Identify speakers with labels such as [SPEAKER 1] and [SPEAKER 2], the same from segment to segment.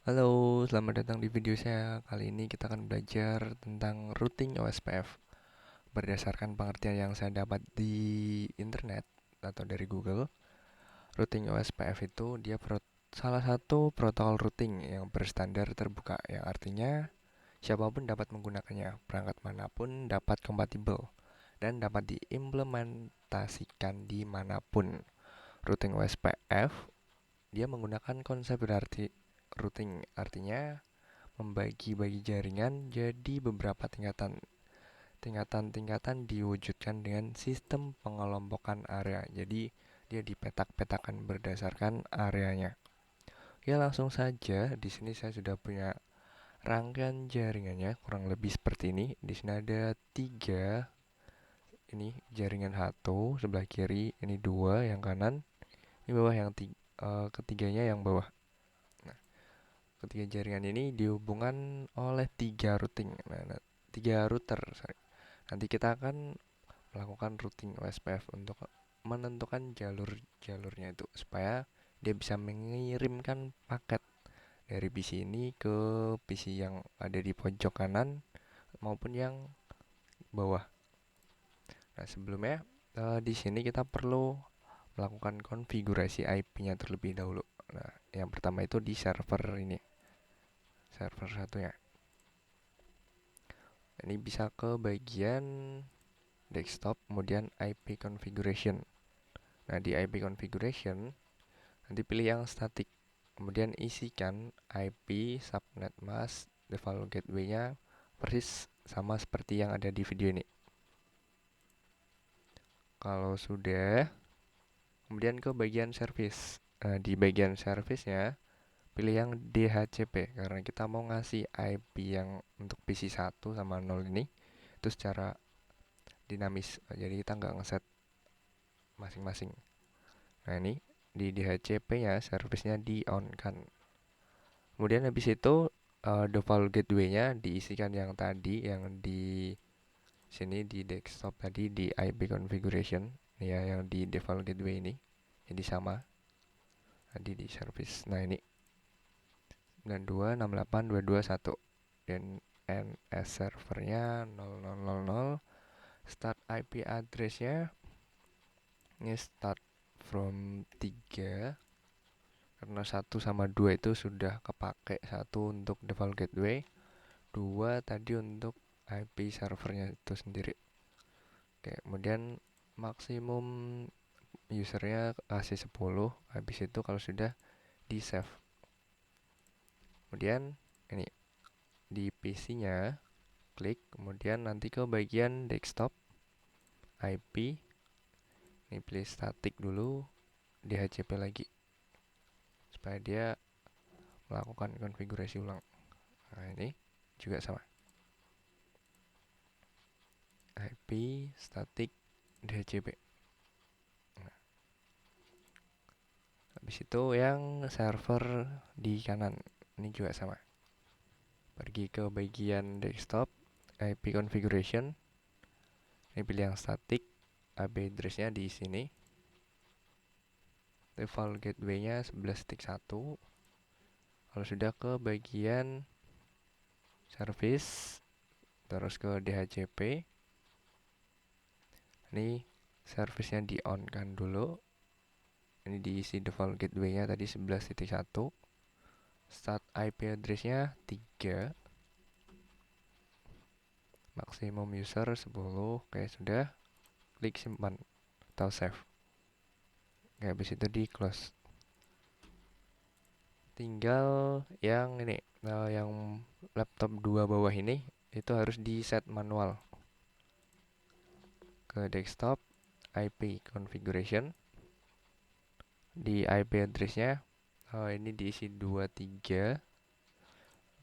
[SPEAKER 1] Halo, selamat datang di video saya. Kali ini kita akan belajar tentang routing OSPF berdasarkan pengertian yang saya dapat di internet atau dari Google. Routing OSPF itu salah satu protokol routing yang berstandar terbuka, yang artinya siapapun dapat menggunakannya, perangkat manapun dapat kompatibel dan dapat diimplementasikan di manapun. Routing OSPF dia menggunakan konsep berarti routing, artinya membagi-bagi jaringan jadi beberapa tingkatan. Tingkatan-tingkatan diwujudkan dengan sistem pengelompokan area. Jadi dia dipetak-petakan berdasarkan areanya. Ya langsung saja, di sini saya sudah punya rangkaian jaringannya kurang lebih seperti ini. Di sini ada tiga, ini jaringan satu sebelah kiri, ini dua yang kanan, ini bawah yang ketiganya yang bawah. Nah, ketiga jaringan ini dihubungkan oleh tiga routing. Tiga router. Sorry. Nanti kita akan melakukan routing OSPF untuk menentukan jalur-jalurnya itu supaya dia bisa mengirimkan paket dari PC ini ke PC yang ada di pojok kanan maupun yang bawah. Nah, sebelumnya di sini kita perlu melakukan konfigurasi IP-nya terlebih dahulu. Nah, yang pertama itu di server ini, server satunya. Ini bisa ke bagian desktop, kemudian IP configuration. Nah, di IP configuration nanti pilih yang static, kemudian isikan IP, subnet mask, default gateway-nya persis sama seperti yang ada di video ini. Kalau sudah, kemudian ke bagian service. Nah, di bagian service-nya pilih yang DHCP karena kita mau ngasih IP yang untuk PC 1 sama 0 ini itu secara dinamis. Jadi kita nggak ngeset masing-masing. Nah, ini di DHCP-nya service-nya di on kan. Kemudian habis itu default gateway-nya diisikan yang tadi yang di sini di desktop tadi di IP configuration ya, yang di default gateway ini. Jadi sama tadi di service. Nah, ini 92.68.221 dan NS servernya 0000. Start IP address-nya ini start from 3 karena 1 sama 2 itu sudah kepake. 1 untuk default gateway, 2 tadi untuk IP servernya itu sendiri. Oke, kemudian maksimum usernya kasih 10. Habis itu kalau sudah di save. Kemudian ini di PC-nya klik, kemudian nanti ke bagian desktop IP. Ini pilih static dulu, DHCP lagi supaya dia melakukan konfigurasi ulang. Nah, ini juga sama. IP static DHCP. Nah, habis itu yang server di kanan ini juga sama. Pergi ke bagian desktop, IP configuration. Ini pilih yang static, IP address-nya di sini. Default gateway-nya 11.1. Kalau sudah ke bagian service, terus ke DHCP. Ini service-nya di on kan dulu. Ini diisi default gateway-nya tadi 11.1. Start IP address-nya 3. Maksimum user 10. Oke, sudah. Klik simpan atau save. Oke, habis itu di close. Tinggal yang ini, yang laptop 2 bawah ini itu harus di set manual. Ke desktop, IP configuration. Di IP address-nya ini diisi 23.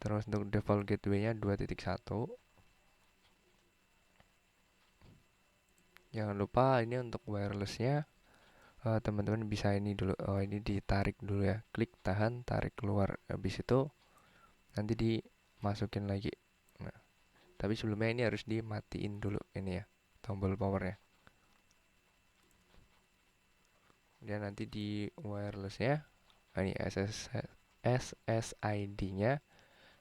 [SPEAKER 1] Terus untuk default gateway-nya 2.1. Jangan lupa ini untuk wireless-nya teman-teman bisa ini dulu. Ini ditarik dulu ya. Klik tahan, tarik keluar. Habis itu nanti dimasukin lagi. Nah, tapi sebelumnya ini harus dimatiin dulu ini ya, tombol powernya. Kemudian nanti di wireless-nya ini SSID-nya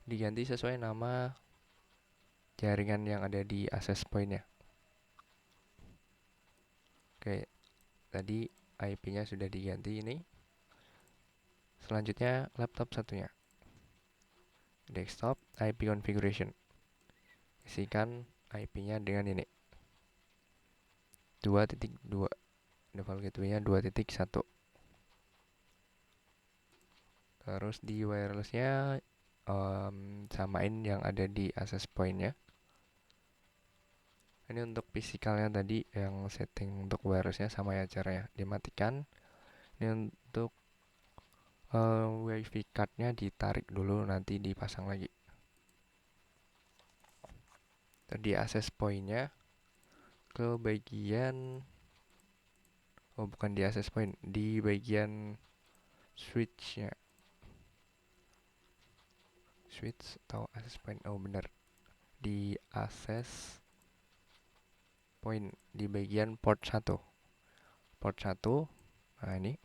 [SPEAKER 1] diganti sesuai nama jaringan yang ada di access point-nya. Oke, tadi IP-nya sudah diganti ini. Selanjutnya laptop satunya. Desktop IP configuration. Isikan IP-nya dengan ini. 2.2. Default gateway-nya 2.1. Terus di wireless-nya samain yang ada di access point-nya. Ini untuk fisikalnya tadi yang setting untuk wireless-nya sama ya caranya. Dimatikan. Ini untuk wifi card-nya ditarik dulu, nanti dipasang lagi. Tadi access point-nya ke bagian bukan di access point, di bagian switch-nya. Switch atau access point? Oh benar, di access point di bagian port 1. Port 1. Nah, ini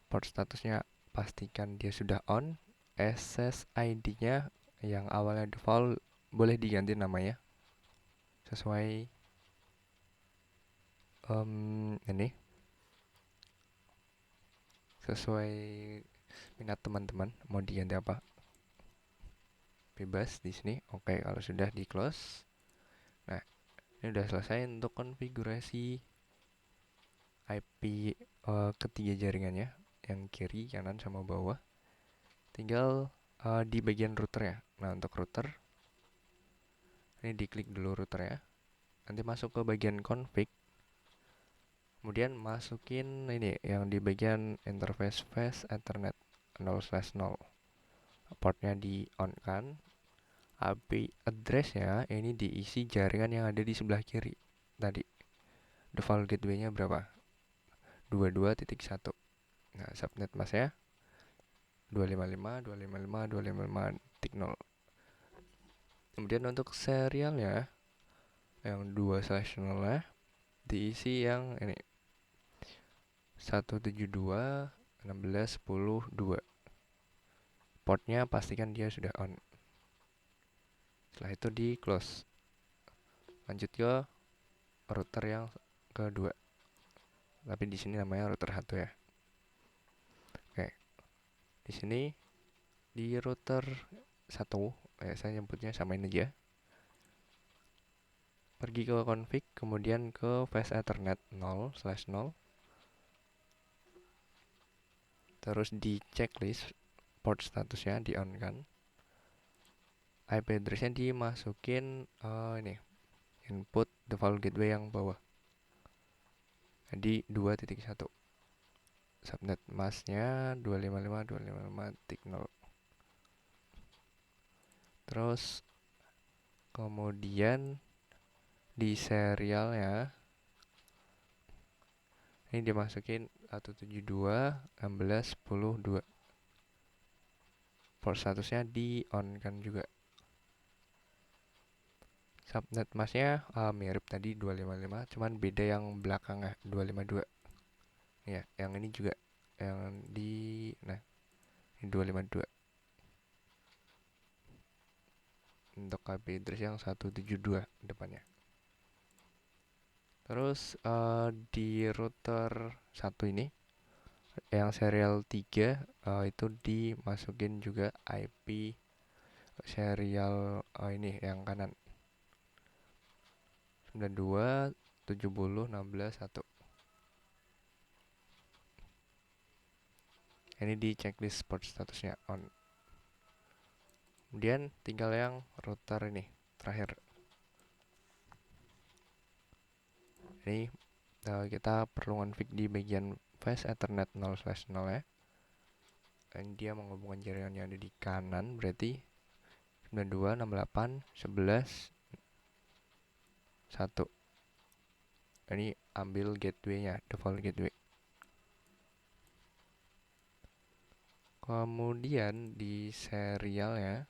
[SPEAKER 1] port statusnya pastikan dia sudah on. SSID-nya yang awalnya default boleh diganti namanya sesuai ini sesuai minat teman-teman mau diganti apa, bebas di sini. Oke, kalau sudah di close. Nah, ini udah selesai untuk konfigurasi IP ketiga jaringannya, yang kiri, kanan, sama bawah. Tinggal di bagian router ya. Nah, untuk router ini diklik dulu router ya. Nanti masuk ke bagian config. Kemudian masukin ini yang di bagian interface fast Ethernet 0/0. Portnya di on kan. IP address-nya ini diisi jaringan yang ada di sebelah kiri tadi. Default gateway-nya berapa? 22.1. Nah, subnet mask-nya 255.255.255.0. Kemudian untuk serialnya yang 2/0-nya diisi yang ini 172.16.10.2. Portnya pastikan dia sudah on. Setelah itu di close. Lanjut ke router yang kedua. Tapi di sini namanya router 1 ya. Oke. Di sini di router 1, saya nyebutnya samain aja. Pergi ke config, kemudian ke fast Ethernet 0/0. Terus di checklist port statusnya di on kan. IP address-nya dimasukin ini input default gateway yang bawah. Jadi 2.1. Subnet mask-nya 255.255.0. Terus kemudian di serialnya ini dimasukin 172.16.10.2. Port statusnya di on kan juga. Subnet mask-nya mirip tadi 255, cuman beda yang belakangnya 252. Ya, yang ini juga yang di ini 252. Untuk IP address yang 172 depannya. Terus di router 1 ini yang serial 3 itu dimasukin juga IP serial ini yang kanan 92.70.16.1. Ini di checklist port statusnya on. Kemudian tinggal yang router ini terakhir. Ini kita perlu config di bagian fast Ethernet 0/0 ya. Dan dia menghubungkan jaringan yang ada di kanan, berarti 92.68.11.1. Ini ambil gateway-nya, default gateway. Kemudian di serialnya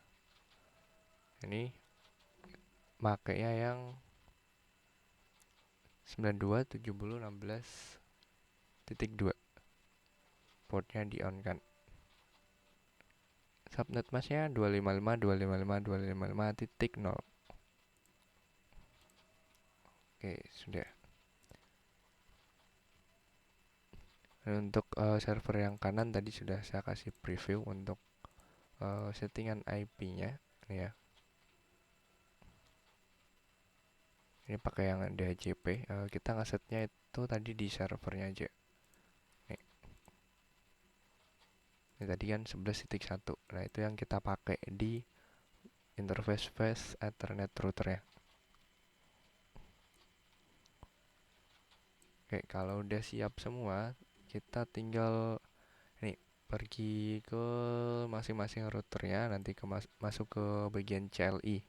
[SPEAKER 1] ini makanya yang 92.70.16.2. Portnya di on kan. Subnet masnya 255.255.255.0. Oke, sudah. Dan untuk server yang kanan tadi sudah saya kasih preview untuk settingan IP-nya. Ini ya. Ini pakai yang DHCP. Kita ngesetnya itu tadi di servernya aja. Nih. Ini tadi kan 11.1. Nah, itu yang kita pakai di interface face Ethernet router ya. Oke, kalau udah siap semua, kita tinggal ini pergi ke masing-masing routernya, nanti masuk ke bagian CLI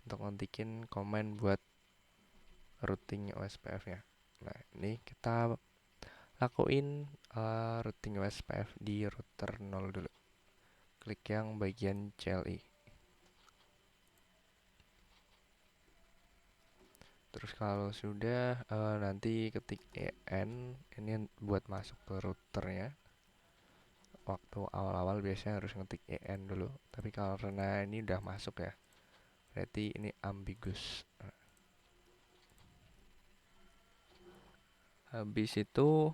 [SPEAKER 1] untuk ngetik komen buat routing OSPF-nya. Nah, ini kita lakuin routing OSPF di router 0 dulu. Klik yang bagian CLI. Terus kalau sudah nanti ketik EN, ini buat masuk ke routernya. Waktu awal-awal biasanya harus ngetik EN dulu, tapi karena ini udah masuk ya, berarti ini ambigus. Habis itu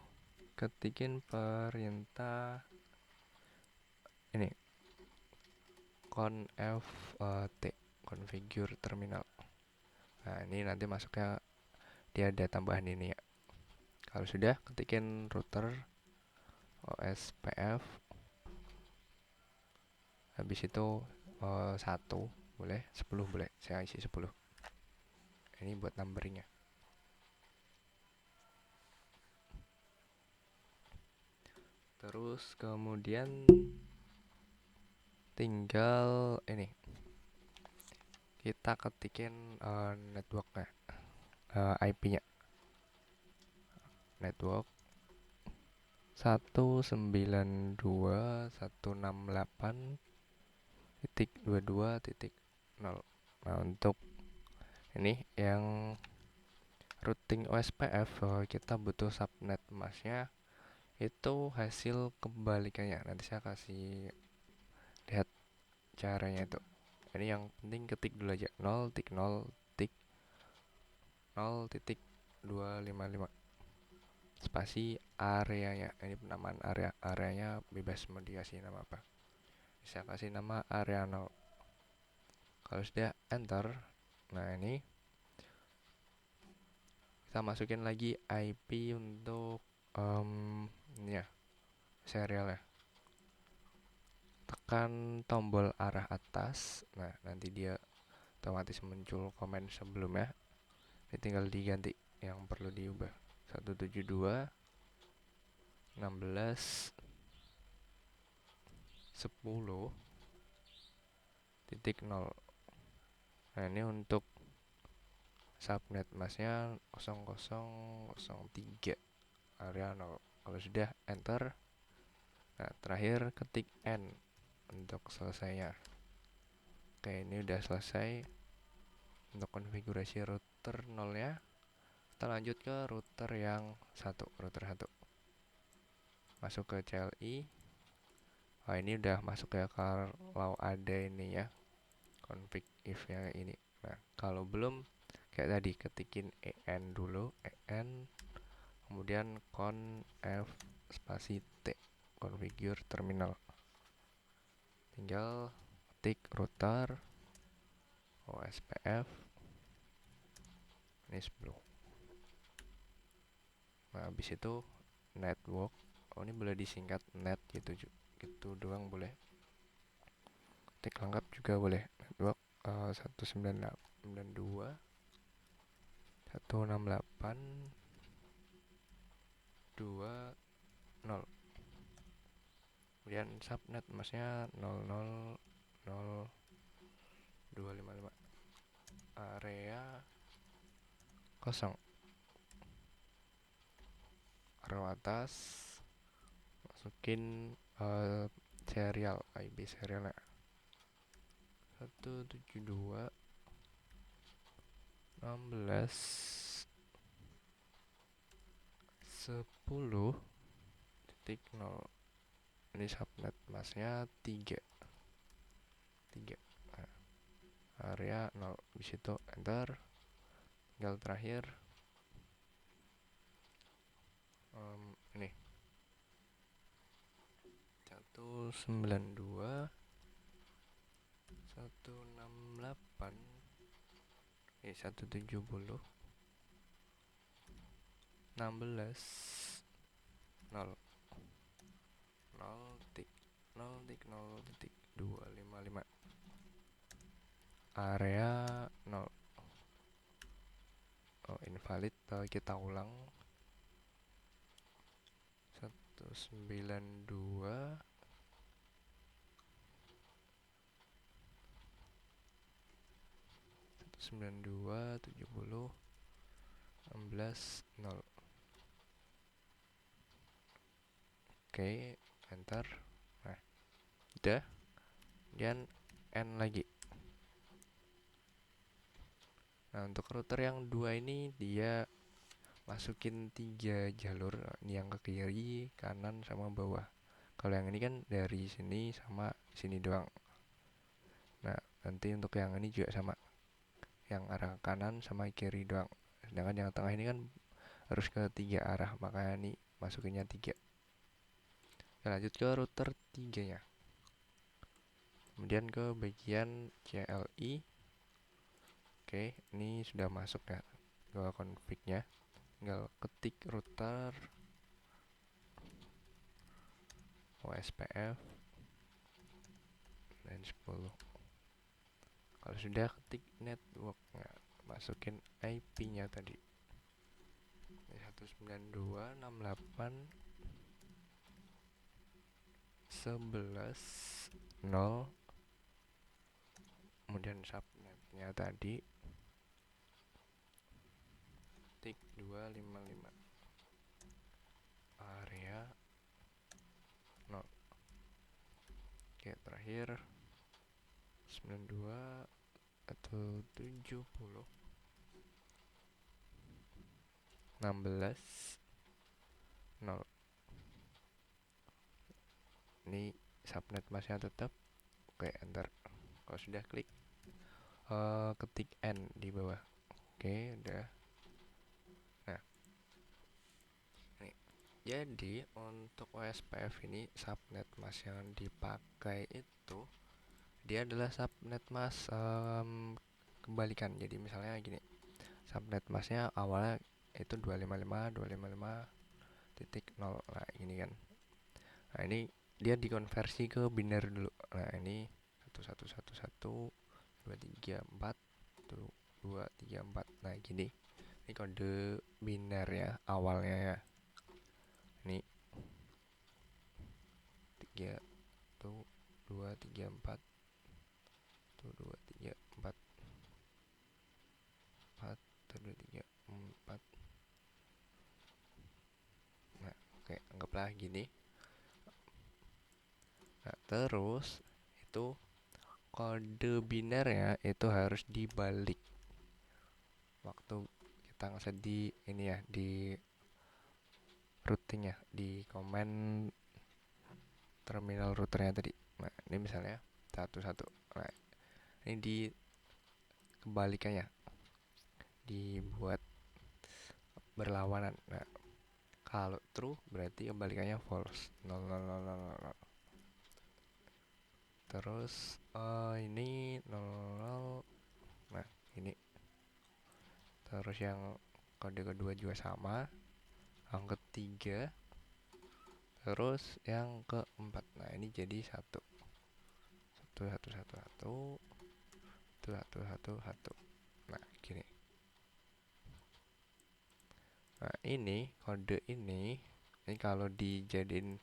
[SPEAKER 1] ketikin perintah ini conft configure terminal. Nah, ini nanti masuknya dia ada tambahan ini ya. Kalau sudah, ketikin router OSPF. Habis itu 1 boleh, 10 boleh. Saya isi 10. Ini buat numberingnya. Terus kemudian tinggal ini kita ketikin networknya, IP-nya. Network 192.168.22.0. Nah, untuk ini yang routing OSPF kita butuh subnet masnya itu hasil kebalikannya. Nanti saya kasih lihat caranya itu. Ini yang penting ketik dulu aja 0.0.0.255 spasi areanya. Ini penamaan areanya bebas mau dikasih nama apa. Bisa kasih nama area 0. Kalau sudah enter, nah ini kita masukin lagi IP untuk ini ya, serial ya. Tekan tombol arah atas. Nah, nanti dia otomatis muncul komen sebelumnya. Ini tinggal diganti yang perlu diubah. 172.16.10.0. Nah, ini untuk subnet masnya 0003 area 0. Kalau sudah enter, nah terakhir ketik N untuk selesainya. Oke, ini udah selesai untuk konfigurasi router 0 ya. Kita lanjut ke router yang router 1. Masuk ke CLI. Oh, ini udah masuk ya kalau ada ini ya, config if-nya ini. Nah, kalau belum kayak tadi ketikin EN dulu, EN kemudian conf spasi T configure terminal. Tinggal ketik router OSPF ini 10. Nah, habis itu network. Oh, ini boleh disingkat net gitu doang boleh. Ketik lengkap juga boleh. Network 192.168.2.0. Kemudian subnet masnya 00.0.255 area kosong. Row atas masukin serial IP serialnya 172.16.10.0. Ini subnet masnya 3. 3. Nah, area 0 di situ, enter. Tinggal terakhir ini 192 168 170 16 0 0 titik 0 titik 0 titik 255 area 0. Oh, invalid. Kita ulang 192 70 16 0. Oke, enter. Nah, udah. Dan N lagi. Nah, untuk router yang 2 ini dia masukin 3 jalur, ini yang ke kiri, kanan, sama bawah. Kalau yang ini kan dari sini sama sini doang. Nah, nanti untuk yang ini juga sama, yang arah kanan sama kiri doang. Sedangkan yang tengah ini kan harus ke 3 arah, makanya ini masukinnya 3. Kita lanjut ke router 3 nya. Kemudian ke bagian CLI. Oke, ini sudah masuk ya ke config-nya. Tinggal ketik router OSPF dan 10. Kalau sudah, ketik network, nah, masukin IP-nya tadi 192.168.11.0. Kemudian subnetnya tadi tik 255 area 0. Oke, terakhir 92 atau 70 16 0. Ini subnet masnya tetap. Oke, enter. Kalau sudah, klik ketik N di bawah. Oke, udah. Nah, ini jadi untuk OSPF ini subnet mas yang dipakai itu dia adalah subnet mas kebalikan. Jadi misalnya gini, subnet masnya awalnya itu 255.255.0. Nah, ini kan. Nah, ini dia dikonversi ke biner dulu. Nah, ini 1111.234.234. Nah, gini. Ini kode biner ya awalnya ya. Ini 3 tuh 234 tuh 234 4 tuh 234. Nah, oke, anggaplah gini. Nah, terus itu kode binernya itu harus dibalik waktu kita ngeset di ini ya, di routing ya, di komen terminal routernya tadi. Nah, ini misalnya 11. Nah, ini di kebalikannya, dibuat berlawanan. Nah, kalau true berarti kebalikannya false, 0 0 0 0 0. Terus ini 0 0. Nah, ini terus yang kode kedua juga sama, yang ketiga, terus yang keempat. Nah, ini jadi 1 1 1 1 1 1 1 1 1. Nah, gini. Nah, ini kode ini kalau dijadiin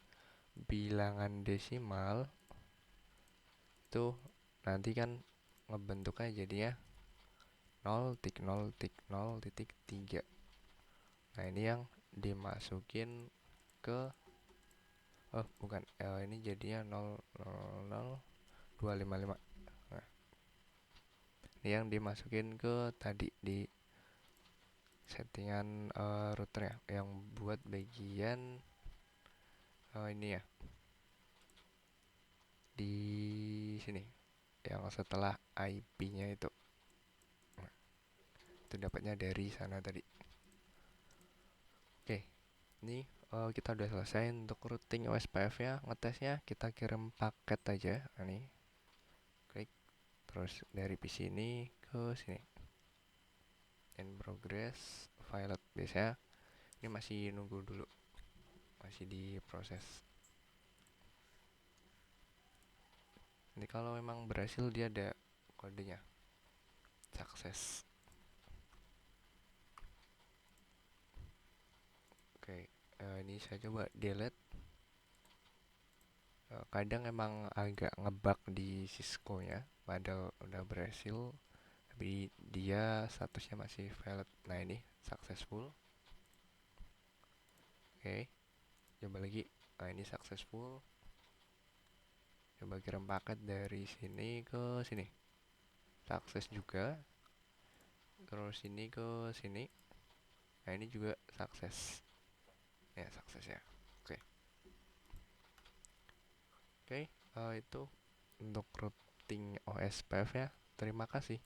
[SPEAKER 1] bilangan desimal itu nanti kan ngebentuknya jadinya 0.0.0.3. Nah, ini yang dimasukin ke bukan, ini jadinya 0.0.0.255. Nah, ini yang dimasukin ke tadi di settingan router ya, yang buat bagian ini ya, di sini. yang setelah IP-nya itu. Nah, itu dapatnya dari sana tadi. Oke, ini kita udah selesai untuk routing OSPF ya. Ngetesnya kita kirim paket aja. Nah, nih, klik terus dari PC ini ke sini. In progress, pilot biasanya ini masih nunggu dulu, masih diproses. Ini kalau memang berhasil dia ada kodenya, sukses. Oke, ini saya coba delete. Kadang emang agak ngebug di Cisco nya, padahal udah berhasil, tapi dia statusnya masih valid. Nah ini successful. Oke, coba lagi. Nah ini successful. Coba kirim paket dari sini ke sini, sukses juga. Terus ini ke sini. Nah ini juga sukses. Ya sukses ya. Oke. Oke, itu untuk routing OSPF ya. Terima kasih.